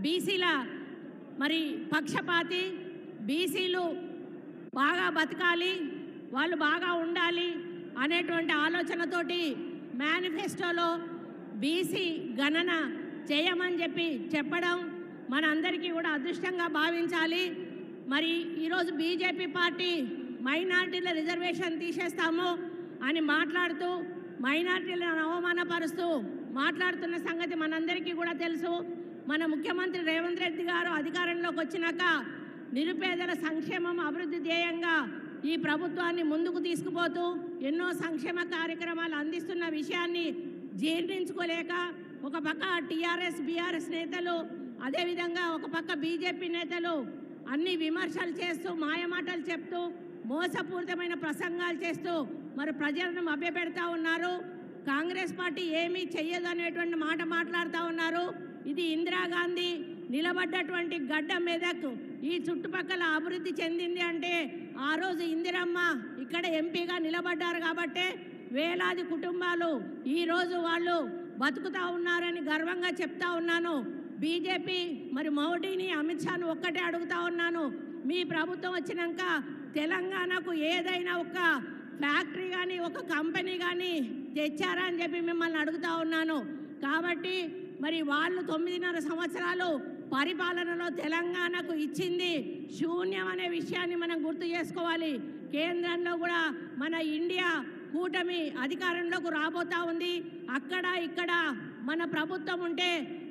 బీసీల మరి పక్షపాతి, బీసీలు బాగా బతకాలి, వాళ్ళు బాగా ఉండాలి అనేటువంటి ఆలోచనతోటి మేనిఫెస్టోలో బీసీ గణన చేయమని చెప్పడం మనందరికీ కూడా అదృష్టంగా భావించాలి. మరి ఈరోజు బీజేపీ పార్టీ మైనార్టీల రిజర్వేషన్ తీసేస్తాము అని మాట్లాడుతూ మైనార్టీలను అవమానపరుస్తూ మాట్లాడుతున్న సంగతి మనందరికీ కూడా తెలుసు. మన ముఖ్యమంత్రి రేవంత్ రెడ్డి గారు అధికారంలోకి వచ్చినాక నిరుపేదల సంక్షేమం అభివృద్ధి ధ్యేయంగా ఈ ప్రభుత్వాన్ని ముందుకు తీసుకుపోతూ ఎన్నో సంక్షేమ కార్యక్రమాలు అందిస్తున్న విషయాన్ని జీర్ణించుకోలేక ఒక పక్క టీఆర్ఎస్ బీఆర్ఎస్ నేతలు, అదేవిధంగా ఒక పక్క బీజేపీ నేతలు అన్ని విమర్శలు చేస్తూ మాయమాటలు చెప్తూ మోసపూరితమైన ప్రసంగాలు చేస్తూ మరి ప్రజలను మభ్యపెడతా ఉన్నారు. కాంగ్రెస్ పార్టీ ఏమీ చెయ్యదు అనేటువంటి మాట మాట్లాడుతూ ఉన్నారు. ఇది ఇందిరాగాంధీ నిలబడ్డటువంటి గడ్డ మెదక్ ఈ చుట్టుపక్కల అభివృద్ధి చెందింది అంటే ఆ రోజు ఇందిరమ్మ ఇక్కడ ఎంపీగా నిలబడ్డారు కాబట్టే వేలాది కుటుంబాలు ఈరోజు వాళ్ళు బతుకుతూ ఉన్నారని గర్వంగా చెప్తా ఉన్నాను. బీజేపీ మరి మోడీని అమిత్ షాను ఒక్కటే అడుగుతా ఉన్నాను, మీ ప్రభుత్వం వచ్చినాక తెలంగాణకు ఏదైనా ఒక ఫ్యాక్టరీ కానీ ఒక కంపెనీ కానీ తెచ్చారా అని చెప్పి మిమ్మల్ని అడుగుతా ఉన్నాను. కాబట్టి మరి వాళ్ళు 9.5 సంవత్సరాలు పరిపాలనలో తెలంగాణకు ఇచ్చింది శూన్యం అనే విషయాన్ని మనం గుర్తు చేసుకోవాలి. కేంద్రంలో కూడా మన ఇండియా కూటమి అధికారంలోకి రాబోతా ఉంది. అక్కడ ఇక్కడ మన ప్రభుత్వం ఉంటే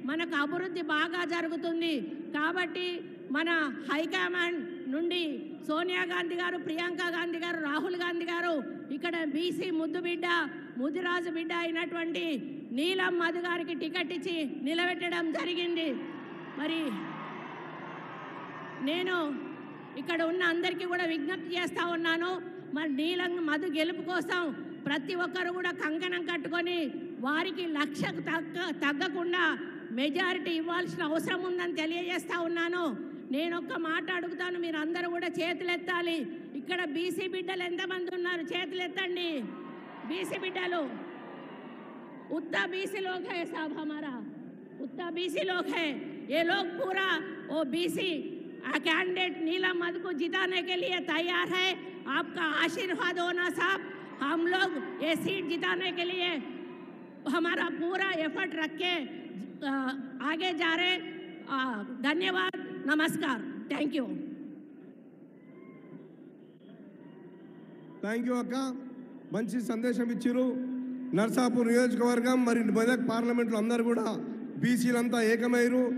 మనకు అభివృద్ధి బాగా జరుగుతుంది. కాబట్టి మన హైకమాండ్ నుండి సోనియా గాంధీ గారు, ప్రియాంక గాంధీ గారు, రాహుల్ గాంధీ గారు ఇక్కడ బీసీ ముద్దు బిడ్డ, ముదిరాజు బిడ్డ అయినటువంటి నీలం మధు గారికి టికెట్ ఇచ్చి నిలబెట్టడం జరిగింది. మరి నేను ఇక్కడ ఉన్న అందరికీ కూడా విజ్ఞప్తి చేస్తూ ఉన్నాను, మరి నీలం మధు గెలుపు కోసం ప్రతి ఒక్కరు కూడా కంకణం కట్టుకొని వారికి లక్షకు తగ్గకుండా మెజారిటీ ఇవ్వాల్సిన అవసరం ఉందని తెలియజేస్తూ ఉన్నాను. నేను ఒక్క మాట అడుగుతాను, మీరు అందరూ కూడా చేతులెత్తాలి. ఇక్కడ బీసీ బిడ్డలు ఎంతమంది ఉన్నారు? చేతులెత్తండి. బీసీ బిడ్డలు उतना बीसी लोग है साहब, हमारा उतना बीसी लोग है। ये लोग पूरा वो बीसी कैंडिडेट नीलम मधु को जिताने के लिए तैयार है। आपका आशीर्वाद होना साहब, हम लोग ये सीट जिताने के लिए हमारा पूरा एफर्ट रख के आगे जा रहे। धन्यवाद, नमस्कार, थैंक यू। थैंक यू अक्का, మంచి సందేశం ఇచ్చిరు. నర్సాపూర్ నియోజకవర్గం మరి మెదక్ పార్లమెంట్లో అందరూ కూడా బీసీలంతా ఏకమైరు.